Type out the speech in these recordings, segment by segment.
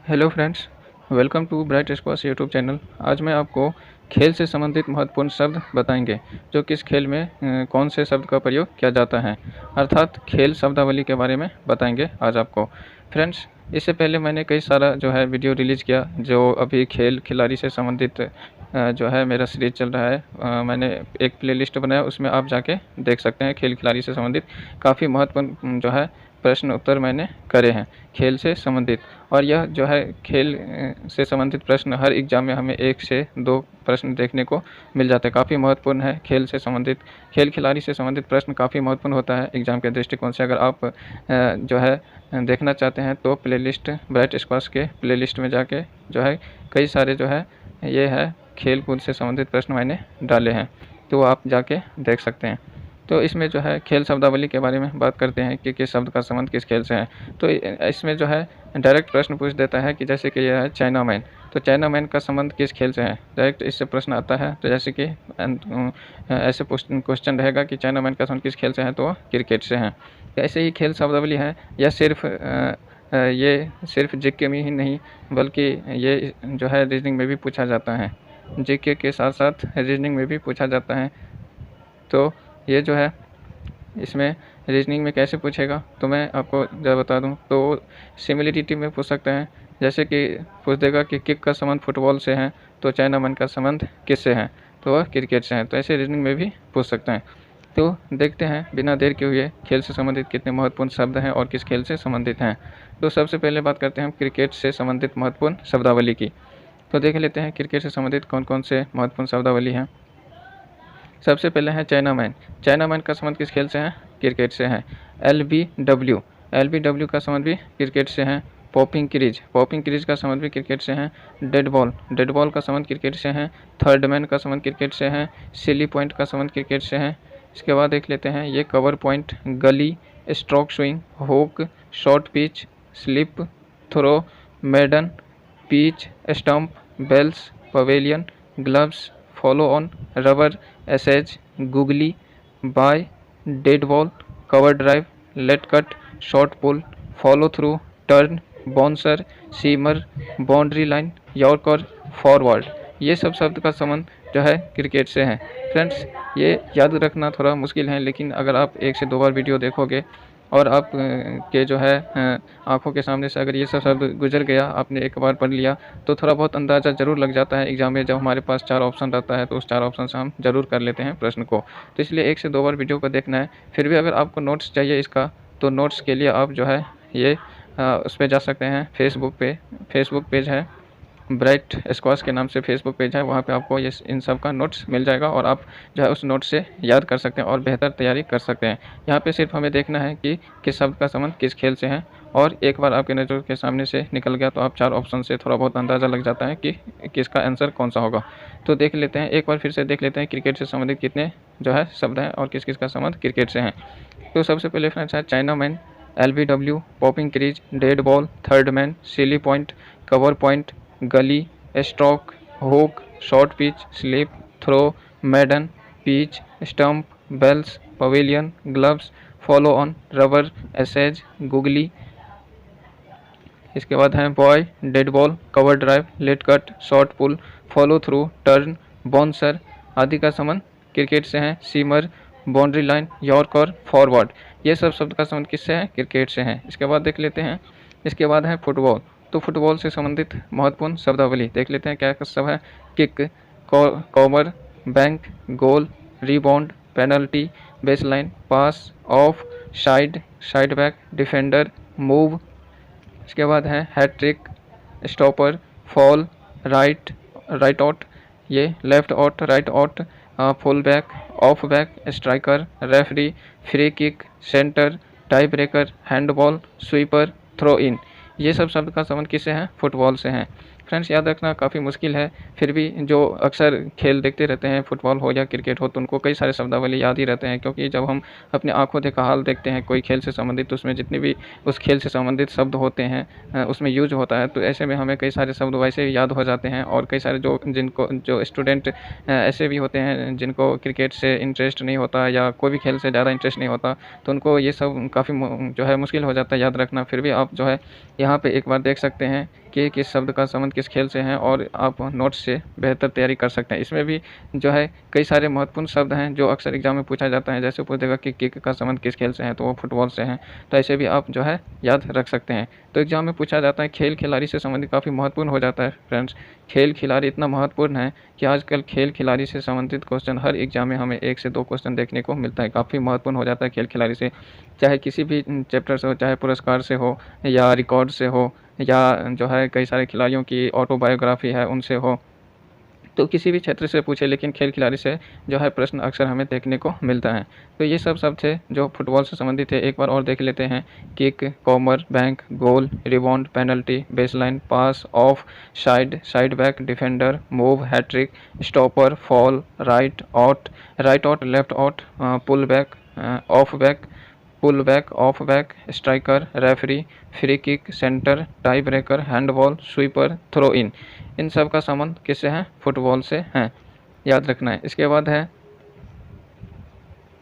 Hello friends, welcome to bright squash YouTube channel. आज मैं आपको खेल से संबंधित महत्वपूर्ण शब्द बताएंगे जो किस खेल में कौन से शब्द का प्रयोग किया जाता है, अर्थात खेल शब्दावली के बारे में बताएंगे आज आपको। फ्रेंड्स, इससे पहले मैंने कई सारा जो है वीडियो रिलीज़ किया जो अभी खेल खिलाड़ी से संबंधित जो है मेरा सीरीज चल रहा है। मैंने एक प्लेलिस्ट बनाया, उसमें आप जाके देख सकते हैं। खेल खिलाड़ी से संबंधित काफ़ी महत्वपूर्ण जो है प्रश्न उत्तर मैंने करे हैं खेल से संबंधित। और यह जो है खेल से संबंधित प्रश्न हर एग्ज़ाम में हमें 1 से 2 प्रश्न देखने को मिल जाते हैं। काफ़ी महत्वपूर्ण है खेल से संबंधित, खेल खिलाड़ी से संबंधित प्रश्न काफ़ी महत्वपूर्ण होता है एग्ज़ाम के दृष्टिकोण से। अगर आप जो है देखना चाहते हैं तो प्लेलिस्ट ब्राइट स्क्वाश के प्लेलिस्ट में जाके जो है कई सारे जो है ये है खेल कूद से संबंधित प्रश्न मैंने डाले हैं, तो आप जाके देख सकते हैं। तो इसमें जो है खेल शब्दावली के बारे में बात करते हैं कि किस शब्द का संबंध किस खेल से है। तो इसमें जो है डायरेक्ट प्रश्न पूछ देता है कि जैसे कि यह है चाइना मैन, तो चाइना मैन का संबंध किस खेल से है, डायरेक्ट इससे प्रश्न आता है। तो जैसे कि ऐसे क्वेश्चन रहेगा कि चाइना मैन का संबंध किस खेल से है, तो वह क्रिकेट से है। ऐसे ही खेल शब्दावली है, यह ये सिर्फ जीके में ही नहीं बल्कि ये जो है रीजनिंग में भी पूछा जाता है। जीके के साथ साथ रीजनिंग में भी पूछा जाता है। तो ये जो है इसमें रीजनिंग में कैसे पूछेगा, तो मैं आपको ज़रा बता दूं। तो सिमिलरिटी में पूछ सकते हैं, जैसे कि पूछ देगा कि किक का संबंध फुटबॉल से है, तो चाइना मैन का संबंध किससे है, तो वह क्रिकेट से है। तो ऐसे रीजनिंग में भी पूछ सकते हैं। तो देखते हैं बिना देर के हुए खेल से संबंधित कितने महत्वपूर्ण शब्द हैं और किस खेल से संबंधित हैं। तो सबसे पहले बात करते हैं हम क्रिकेट से संबंधित महत्वपूर्ण शब्दावली की। तो देख लेते हैं क्रिकेट से संबंधित कौन कौन से महत्वपूर्ण शब्दावली हैं। सबसे पहले है चाइना मैन। चाइना मैन का संबंध किस खेल से है, क्रिकेट से है। एलबीडब्ल्यू का संबंध भी क्रिकेट से है। पॉपिंग क्रीज का संबंध भी क्रिकेट से है। डेड बॉल का संबंध क्रिकेट से है। थर्ड मैन का संबंध क्रिकेट से है। सिली पॉइंट का संबंध क्रिकेट से है। इसके बाद देख लेते हैं ये cover point, gully, stroke swing, hook, short pitch, slip, throw, maiden, pitch, stump, bails, pavilion, gloves, follow on, rubber, essays, googly, bye, dead ball, cover drive, late cut, short pull, follow through, turn, bouncer, seamer, boundary line, yorker, forward. ये सब शब्द का संबंध जो है cricket से है। Friends, ये याद रखना थोड़ा मुश्किल है, लेकिन अगर आप 1 से 2 बार वीडियो देखोगे और आप के जो है आँखों के सामने से अगर ये सब शब्द गुजर गया, आपने एक बार पढ़ लिया, तो थोड़ा बहुत अंदाज़ा ज़रूर लग जाता है एग्ज़ाम में। जब हमारे पास 4 ऑप्शन रहता है तो उस 4 ऑप्शन से हम ज़रूर कर लेते हैं प्रश्न को। तो इसलिए 1 से 2 बार वीडियो को देखना है। फिर भी अगर आपको नोट्स चाहिए इसका, तो नोट्स के लिए आप जो है ये उस पर जा सकते हैं। फेसबुक पेज है, ब्राइट स्क्वाश के नाम से फेसबुक पेज है, वहाँ पे आपको ये इन सब का नोट्स मिल जाएगा और आप जो है उस नोट से याद कर सकते हैं और बेहतर तैयारी कर सकते हैं। यहाँ पे सिर्फ हमें देखना है कि किस शब्द का संबंध किस खेल से है, और एक बार आपके नज़र के सामने से निकल गया तो आप 4 ऑप्शन से थोड़ा बहुत अंदाज़ा लग जाता है कि किसका आंसर कौन सा होगा। तो देख लेते हैं, एक बार फिर से देख लेते हैं क्रिकेट से संबंधित कितने जो है शब्द हैं और किस किस का संबंध क्रिकेट से हैं। तो सबसे पहले फ्रेंड्स है chinaman, LBW, popping crease, dead ball, third man, silly point, cover point, gully, stroke, hook, short pitch, slip, throw, maiden, pitch, stump, bails, pavilion, gloves, follow on, rubber, essays, googly. इसके बाद हैं bye, dead ball, cover drive, late cut, short pull, follow through, turn, bouncer आदि का संबंध cricket से है। Seamer, boundary line, yorker, forward, ये सब शब्द का संबंध किससे है, क्रिकेट से है। इसके बाद देख लेते हैं, इसके बाद है फुटबॉल। तो फुटबॉल से संबंधित महत्वपूर्ण शब्दावली देख लेते हैं क्या सब है। Kick, cover, bank, goal, rebound, penalty, baseline, pass, off, side back, defender, move. इसके बाद है hat trick, stopper, fall, right out, ये left out, right out, full back, off back, striker, referee, free kick, centre, tie breaker, handball, sweeper, throw in. ये सब शब्द का संबंध किससे है, फुटबॉल से है। फ्रेंड्स, याद रखना काफ़ी मुश्किल है, फिर भी जो अक्सर खेल देखते रहते हैं, फुटबॉल हो या क्रिकेट हो, तो उनको कई सारे शब्दावली याद ही रहते हैं। क्योंकि जब हम अपने आंखों देखा हाल देखते हैं कोई खेल से संबंधित, तो उसमें जितने भी उस खेल से संबंधित शब्द होते हैं उसमें यूज होता है। तो ऐसे में हमें कई सारे शब्द वैसे ही याद हो जाते हैं। और कई सारे जो स्टूडेंट ऐसे भी होते हैं जिनको क्रिकेट से इंटरेस्ट नहीं होता या कोई भी खेल से ज़्यादा इंटरेस्ट नहीं होता, तो उनको ये सब काफ़ी जो है मुश्किल हो जाता है याद रखना। फिर भी आप जो है यहाँ पे एक बार देख सकते हैं कि किस शब्द का संबंध किस खेल से है और आप नोट्स से बेहतर तैयारी कर सकते हैं। इसमें भी जो है कई सारे महत्वपूर्ण शब्द हैं जो अक्सर एग्जाम में पूछा जाता है। जैसे पूछ देगा कि किक का संबंध किस खेल से है, तो वो फुटबॉल से है। तो ऐसे भी आप जो है याद रख सकते हैं। तो एग्जाम में पूछा जाता है खेल खिलाड़ी से संबंधित काफ़ी महत्वपूर्ण हो जाता है फ्रेंड्स। खेल खिलाड़ी इतना महत्वपूर्ण है कि आजकल खेल खिलाड़ी से संबंधित क्वेश्चन हर एग्जाम में हमें 1 से 2 क्वेश्चन देखने को मिलता है। काफ़ी महत्वपूर्ण हो जाता है खेल खिलाड़ी से, चाहे किसी भी चैप्टर से हो, चाहे पुरस्कार से हो या रिकॉर्ड से हो या जो है कई सारे खिलाड़ियों की ऑटोबायोग्राफी है उनसे हो, तो किसी भी क्षेत्र से पूछे, लेकिन खेल खिलाड़ी से जो है प्रश्न अक्सर हमें देखने को मिलता है। तो ये सब शब्द थे जो फुटबॉल से संबंधित है। एक बार और देख लेते हैं। Kick, corner, bank, goal, rebound, penalty, baseline, pass, off side, side back, defender, move, hat-trick, stopper, fall, right out, left out, pull back, off back, pull back, off back, striker, referee, free kick, centre, tie breaker, handball, sweeper, throw in सब का संबंध किससे है? Football से है, याद रखना है। इसके बाद है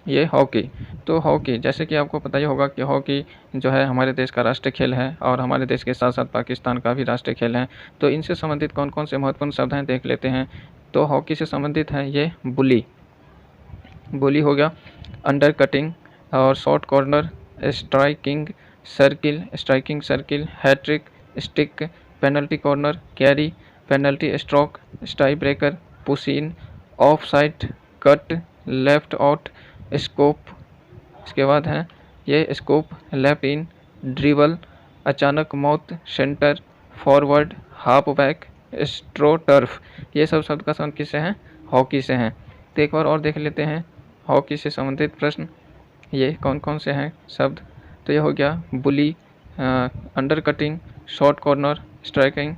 ये हॉकी। तो हॉकी, जैसे कि आपको पता ही होगा कि हॉकी जो है हमारे देश का राष्ट्रीय खेल है और हमारे देश के साथ साथ पाकिस्तान का भी राष्ट्रीय खेल है। तो इनसे संबंधित कौन कौन से महत्वपूर्ण शब्द हैं देख लेते हैं। तो हॉकी से संबंधित है ये बुली हो गया, अंडर कटिंग और short corner, striking circle, hat trick, stick, penalty corner, carry, penalty stroke, tie breaker, push in, off side, cut, left out, scope. इसके बाद है ये स्कोप, लैप इन, ड्रिबल, अचानक मौत, centre, forward, half back, स्ट्रो turf. ये सब शब्द का संबंध किससे है? हॉकी से हैं। तो एक बार और देख लेते हैं हॉकी से संबंधित प्रश्न ये कौन कौन से हैं शब्द। तो ये हो गया bully, under cutting, short corner, striking,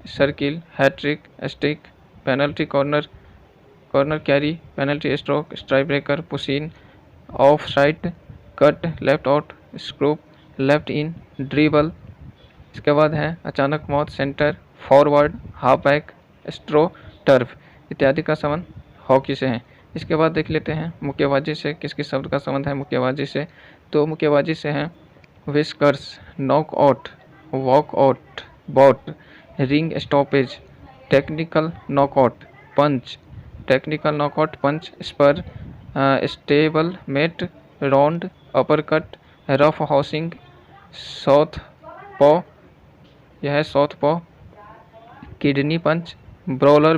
circle, hat trick, stick, penalty corner, carry, penalty stroke, स्ट्राई breaker, push in, off side, cut, left out, scoop, left in, dribble. इसके बाद है अचानक मौत, centre, forward, half back, astroturf इत्यादि का संबंध hockey से है। इसके बाद देख लेते हैं मुक्केबाजी से किस किस शब्द का संबंध है मुक्केबाजी से। तो मुक्केबाजी से है whiskers, knock out, walk out, bout, ring stoppage, technical knockout, punch, spar, stable mate, round, uppercut, roughhousing, southpaw, यह है southpaw, kidney punch, brawler,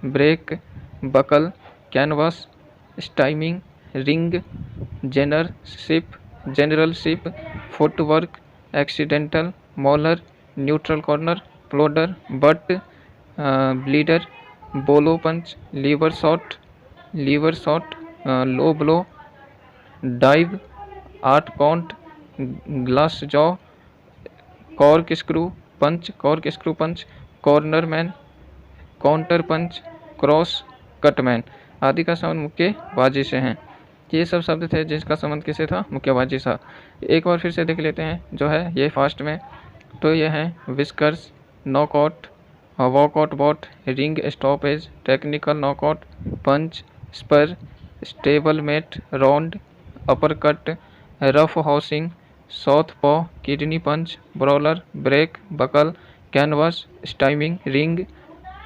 break, buckle, canvas, stymieing, ring, generalship, footwork, accidental, mauler, neutral corner, plodder, butt, bleeder, bolo punch, liver shot, low blow, dive, 8 count, glass jaw, corkscrew punch, corner man, counter punch, cross cutman आदि का संबंध मुक्केबाजी से हैं। ये सब शब्द थे जिसका संबंध किससे था? मुक्केबाजी से। एक बार फिर से देख लेते हैं जो है ये फास्ट में। तो ये है whiskers, knockout, walkout, bout, ring stoppage, technical knockout, punch, spar, stable mate, round, uppercut, roughhousing, southpaw, kidney punch, brawler, break, buckle, canvas, stymieing, ring,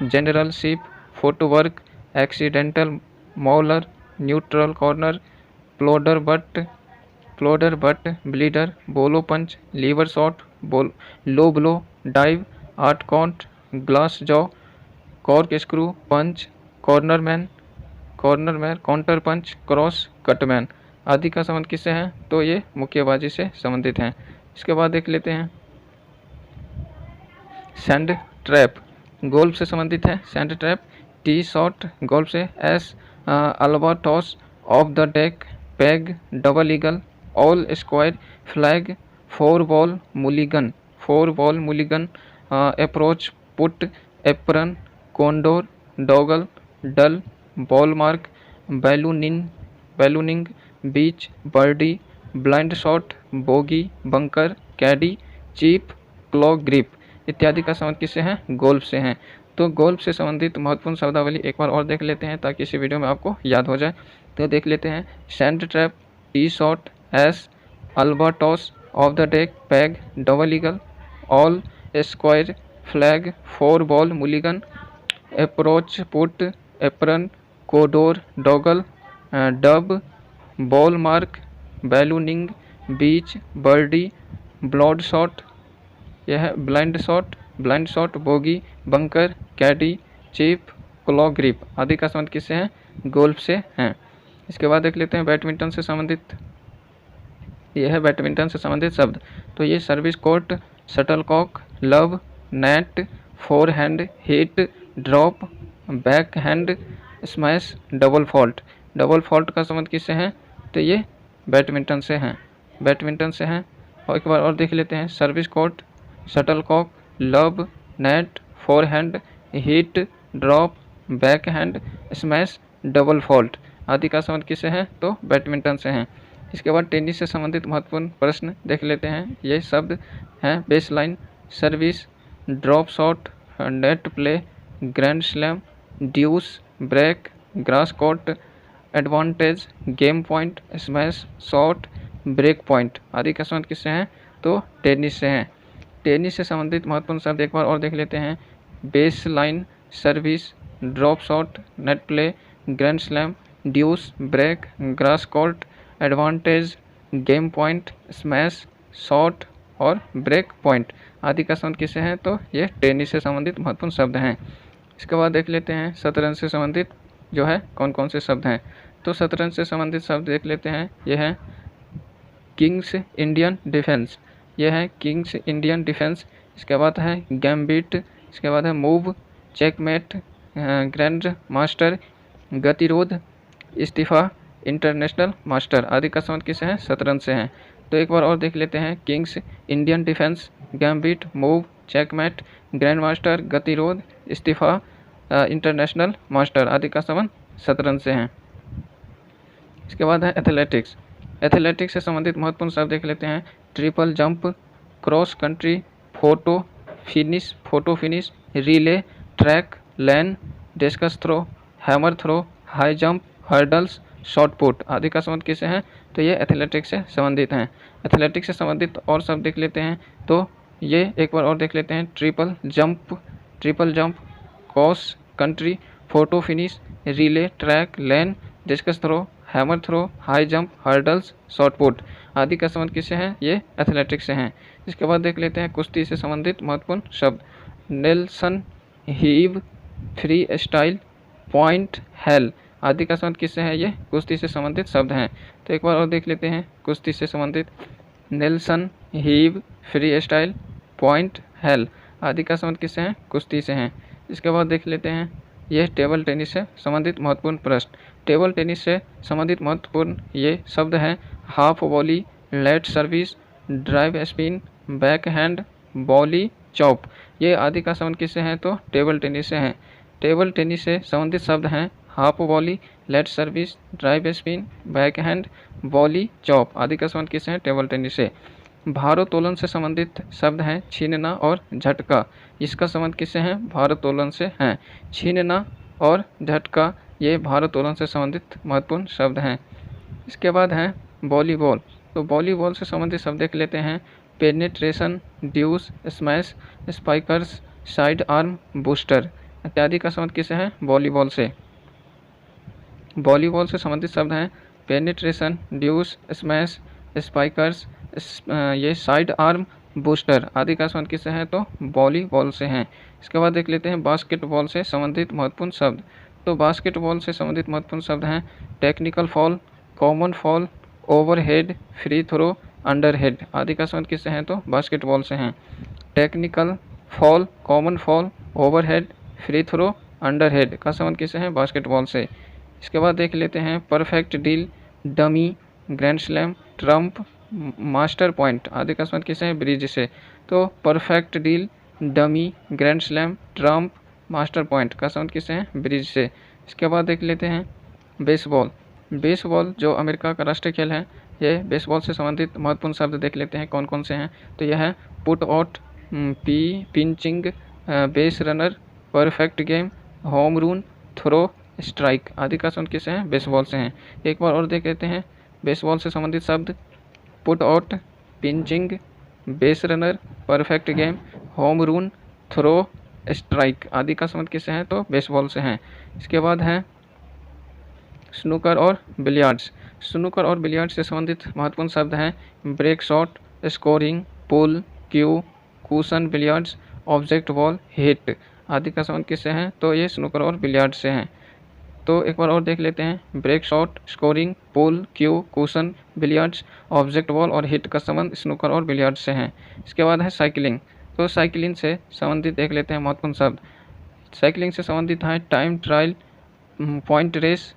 generalship, footwork, accidental, mauler, neutral corner, plodder butt, bleeder, bolo punch, liver shot, low blow, dive, 8 count, glass jaw, corkscrew punch, corner man, counter punch, cross cutman आदि का संबंध किससे है? तो ये मुक्केबाजी से संबंधित हैं। इसके बाद देख लेते हैं सैंड ट्रैप, गोल्फ से संबंधित है। Sand trap, tee shot golf से, ace albatross, off the deck, peg, double eagle, all square, flag, 4 ball mulligan, approach, putt, apron, condor, dogleg, dull, ball mark, ballooning, beach, birdie, blind shot, bogey, bunker, caddie, chip, claw grip इत्यादि का संबंध किससे है? Golf से हैं। तो golf से संबंधित महत्वपूर्ण शब्दावली एक बार और देख लेते हैं ताकि इसी वीडियो में आपको याद हो जाए। तो देख लेते हैं sand trap, tee shot, ace albatross, off the deck, peg, double eagle, all square, flag, four ball, mulligan, approach, putt, apron, condor, dogleg, dub, ball mark, ballooning, beach, birdie, blind shot, यह है blind shot, bogey, bunker, caddie, chip, claw grip आदि का संबंध किससे है? Golf से हैं। इसके बाद देख लेते हैं बैडमिंटन से संबंधित, यह है बैडमिंटन से संबंधित शब्द। तो ये service court, shuttlecock, love, net, four hand, hit, drop, back hand, smash, double fault का संबंध किससे है? तो ये बैडमिंटन से हैं। और एक बार और देख लेते हैं, service court, shuttlecock, love, net, four hand, hit, drop, back hand, smash, double fault आदि का संबंध किससे है? तो बैडमिंटन से हैं। इसके बाद टेनिस से संबंधित महत्वपूर्ण प्रश्न देख लेते हैं। ये शब्द हैं baseline, service, drop shot, net play, grand slam, deuce, break, grass court, advantage, game point, smash, shot, break point आदि का संबंध किससे हैं? तो टेनिस से हैं। टेनिस से संबंधित महत्वपूर्ण शब्द एक बार और देख लेते हैं। Baseline, service, drop shot, net play, grand slam, deuce, break, grass court, advantage, game point, smash, shot और ब्रेक पॉइंट आदि का संबंध किससे हैं? तो ये टेनिस से संबंधित महत्वपूर्ण शब्द हैं। इसके बाद देख लेते हैं शतरंज से संबंधित जो है कौन कौन से शब्द हैं। तो शतरंज से संबंधित शब्द देख लेते हैं। यह है किंग्स इंडियन डिफेंस, यह है किंग्स इंडियन डिफेंस। इसके बाद है गैम्बिट, इसके बाद है मूव, चेकमेट, ग्रैंड मास्टर, गतिरोध, इस्तीफा, इंटरनेशनल मास्टर आदि का संबंध किससे है? शतरंज से हैं। तो एक बार और देख लेते हैं, Kings Indian defence, gambit, move, checkmate, grand master, गतिरोध, इस्तीफा, इंटरनेशनल मास्टर आदि का संबंध शतरंज से हैं। इसके बाद है एथलेटिक्स से संबंधित महत्वपूर्ण शब्द देख लेते हैं। Triple jump, cross country, photo finish, relay, track, lane, discus throw, hammer throw, high jump, hurdles, shot put आदि का संबंध किससे हैं? तो ये एथलेटिक्स से संबंधित हैं। एथलेटिक्स से संबंधित और शब्द देख लेते हैं। तो ये एक बार और देख लेते हैं। Triple jump, cross country, photo finish, relay, track, lane, discus throw, hammer throw, high jump, hurdles, shot put आदि का संबंध किससे हैं? ये एथलेटिक्स से हैं। इसके बाद देख लेते हैं कुश्ती से संबंधित महत्वपूर्ण शब्द। Nelson, heave, free style, point, hello आदि का संबंध किससे है? ये कुश्ती से संबंधित शब्द हैं। तो एक बार और देख लेते हैं कुश्ती से संबंधित। Nelson, heave, free style, point, hello आदि का संबंध किससे हैं? कुश्ती से हैं। इसके बाद देख लेते हैं यह टेबल टेनिस से संबंधित महत्वपूर्ण प्रश्न। टेबल टेनिस से संबंधित महत्वपूर्ण ये शब्द हैं। Half volley, let service, drive spin, back hand, volley, chop ये आदि का संबंध किससे हैं? तो टेबल टेनिस से हैं। टेबल टेनिस से संबंधित शब्द हैं। Half volley, let service, drive spin, back hand, volley, chop आदि का संबंध किससे हैं? टेबल टेनिस से। भारोत्तोलन से संबंधित शब्द हैं। छीनना और झटका, इसका संबंध किससे हैं? भारोत्तोलन से हैं। छीनना और झटका ये भारोत्तोलन से संबंधित महत्वपूर्ण शब्द हैं। इसके बाद हैं वॉलीबॉल। तो वॉलीबॉल से संबंधित शब्द देख लेते हैं। Penetration, deuce, smash, spikers, side arm, booster इत्यादि का संबंध किससे है? वॉलीबॉल से। वॉलीबॉल से संबंधित शब्द हैं। पेनिट्रेशन, ड्यूस, स्मैश, स्पाइकर्स, ये साइड आर्म, बूस्टर आदि का संबंध किससे है? तो वॉलीबॉल से हैं। इसके बाद देख लेते हैं बास्केटबॉल से संबंधित महत्वपूर्ण शब्द। तो बास्केटबॉल से संबंधित महत्वपूर्ण शब्द हैं। Technical foul, common foul, overhead, free throw, underhand आदि का संबंध किससे हैं? तो बास्केटबॉल से हैं। Technical foul, common foul, overhead, free throw, underhand का संबंध किससे है? बास्केटबॉल से। इसके बाद देख लेते हैं perfect deal, dummy, grand slam, Trump, master point आदि का संबंध किससे है? ब्रिज से। तो perfect deal, dummy, grand slam, Trump, master point का संबंध किससे है? ब्रिज से। इसके बाद देख लेते हैं बेसबॉल। बेसबॉल जो अमेरिका का राष्ट्रीय खेल है, ये बेसबॉल से संबंधित महत्वपूर्ण शब्द देख लेते हैं कौन कौन से हैं। तो यह है put out, pinching, base runner, perfect game, home run, throw, strike आदि का संबंध किससे हैं? बेसबॉल से हैं। एक बार और देख लेते हैं बेसबॉल से संबंधित शब्द। Put out, pinching, base runner, perfect game, home run, throw, strike आदि का संबंध किससे है? तो बेसबॉल से हैं। इसके बाद है स्नूकर और बिलियर्ड्स। स्नूकर और बिलियर्ड्स से संबंधित महत्वपूर्ण शब्द हैं break shot, scoring, pull, cue, cushion billiards, object ball, hit आदि का संबंध किससे है? तो ये स्नूकर और बिलियर्ड्स से हैं। तो एक बार और देख लेते हैं। Break shot, scoring, pull, cue, cushion billiards, object ball और हिट का संबंध स्नूकर और बिलियर्ड्स से हैं। इसके बाद है साइकिलिंग। तो साइकिलिंग से संबंधित देख लेते हैं महत्वपूर्ण शब्द। साइकिलिंग से संबंधित है time trial, point race,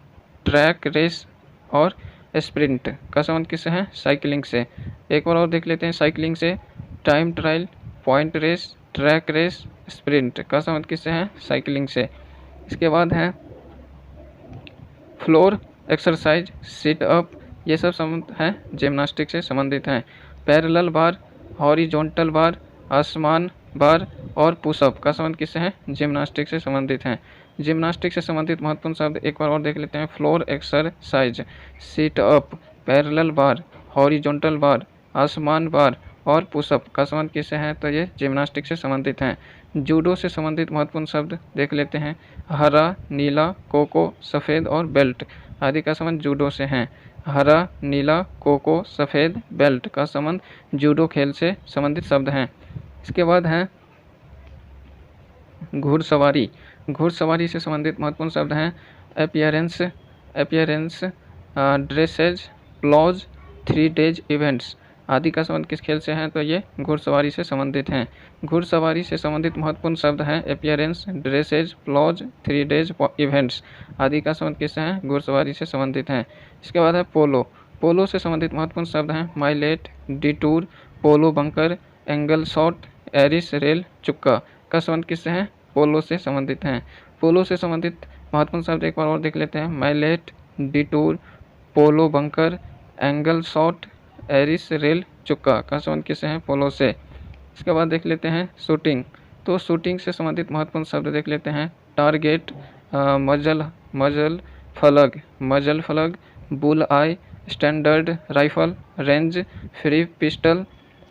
track race और स्प्रिंट का संबंध किससे है? साइकिलिंग से। एक बार और देख लेते हैं। साइकिलिंग से time trial, point race, track race, sprint का संबंध किससे है? साइकिलिंग से। इसके बाद है फ्लोर एक्सरसाइज, सिट अप, ये सब संबंध है जिम्नास्टिक से संबंधित हैं। पैरेलल बार, हॉरिजॉन्टल बार, आसमान बार और पुशअप का संबंध किससे है? जिम्नास्टिक से संबंधित हैं। जिम्नास्टिक से संबंधित महत्वपूर्ण शब्द एक बार और देख लेते हैं। Floor exercise, sit up, parallel bar, horizontal bar, आसमान बार और पुशअप का संबंध किससे है? तो ये जिम्नास्टिक से संबंधित हैं। जूडो से संबंधित महत्वपूर्ण शब्द देख लेते हैं। हरा, नीला, कोको, सफ़ेद और बेल्ट आदि का संबंध जूडो से हैं। हरा, नीला, कोको, सफ़ेद, बेल्ट का संबंध जूडो खेल से संबंधित शब्द हैं। इसके बाद हैं घुड़सवारी। घुड़सवारी से संबंधित महत्वपूर्ण शब्द हैं appearance, dressage, plows, 3 days events आदि का संबंध किस खेल से है? तो ये घुड़सवारी से संबंधित हैं। घुड़सवारी से संबंधित महत्वपूर्ण शब्द हैं appearance, dressage, plows, 3 days events आदि का संबंध किससे है? घुड़सवारी से संबंधित हैं। इसके बाद है पोलो। पोलो से संबंधित महत्वपूर्ण शब्द हैं mallet, detour, polo bunker, angle shot, एरिस रेल, चुक्का का संबंध किससे है? पोलो से संबंधित हैं। पोलो से संबंधित महत्वपूर्ण शब्द एक बार और देख लेते हैं। Mallet, detour, polo bunker, angle shot, एरिस रेल, चुक्का का संबंध किससे है? पोलो से। इसके बाद देख लेते हैं शूटिंग। तो शूटिंग से संबंधित महत्वपूर्ण शब्द देख लेते हैं target, muzzle flag, bull eye, standard rifle, range, free pistol,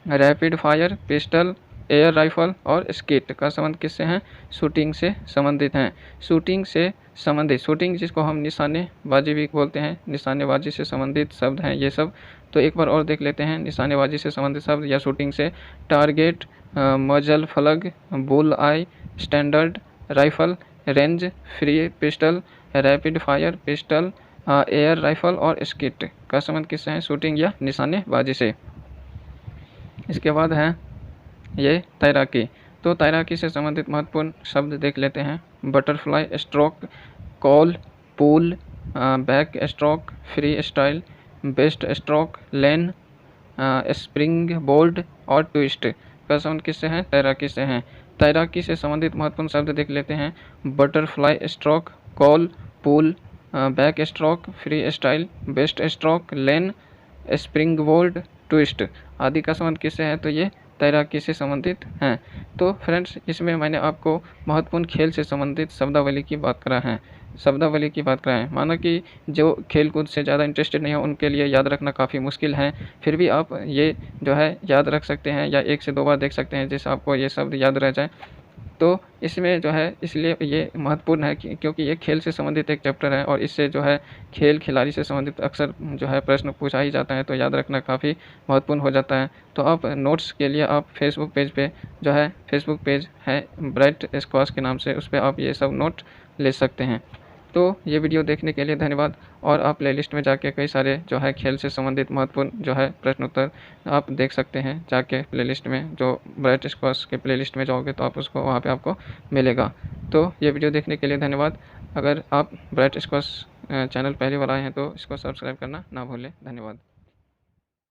rapid fire pistol, air rifle और स्किट का संबंध किससे हैं? शूटिंग से संबंधित हैं। शूटिंग से संबंधित, शूटिंग जिसको हम निशानेबाजी भी बोलते हैं, निशानेबाजी से संबंधित शब्द हैं ये सब। तो एक बार और देख लेते हैं निशानेबाजी से संबंधित शब्द या शूटिंग से target, muzzle flag, bull eye, standard rifle, range, free pistol, rapid fire pistol, air rifle और स्किट का संबंध किससे है? शूटिंग या निशानेबाजी से। इसके बाद है ये तैराकी। तो तैराकी से संबंधित महत्वपूर्ण शब्द देख लेते हैं butterfly stroke, crawl, pool, backstroke, freestyle, breaststroke, lane, springboard और ट्विस्ट का संबंध किससे है? तैराकी से हैं। तैराकी से संबंधित महत्वपूर्ण शब्द देख लेते हैं butterfly stroke, crawl, pool, backstroke, freestyle, breaststroke, lane, springboard, twist आदि का संबंध किससे है? तो ये तैराकी से संबंधित हैं। तो फ्रेंड्स, इसमें मैंने आपको महत्वपूर्ण खेल से संबंधित शब्दावली की बात करा है। माना कि जो खेल कूद से ज़्यादा इंटरेस्टेड नहीं है उनके लिए याद रखना काफ़ी मुश्किल है, फिर भी आप ये जो है याद रख सकते हैं या 1 से 2 बार देख सकते हैं जिससे आपको ये शब्द याद रह जाए। तो इसमें जो है इसलिए ये महत्वपूर्ण है क्योंकि ये खेल से संबंधित एक चैप्टर है और इससे जो है खेल खिलाड़ी से संबंधित अक्सर जो है प्रश्न पूछा ही जाता है, तो याद रखना काफ़ी महत्वपूर्ण हो जाता है। तो आप नोट्स के लिए आप फेसबुक पेज पे जो है फेसबुक पेज है ब्राइट स्क्वाश के नाम से, उस पर आप ये सब नोट ले सकते हैं। तो ये वीडियो देखने के लिए धन्यवाद। और आप प्लेलिस्ट में जाके कई सारे जो है खेल से संबंधित महत्वपूर्ण जो है प्रश्न उत्तर आप देख सकते हैं जाके प्लेलिस्ट में। जो ब्राइट स्क्वाश के प्लेलिस्ट में जाओगे तो आप उसको वहाँ पे आपको मिलेगा। तो ये वीडियो देखने के लिए धन्यवाद। अगर आप ब्राइट स्क्वाश चैनल पहली बार आए हैं तो इसको सब्सक्राइब करना ना भूलें। धन्यवाद।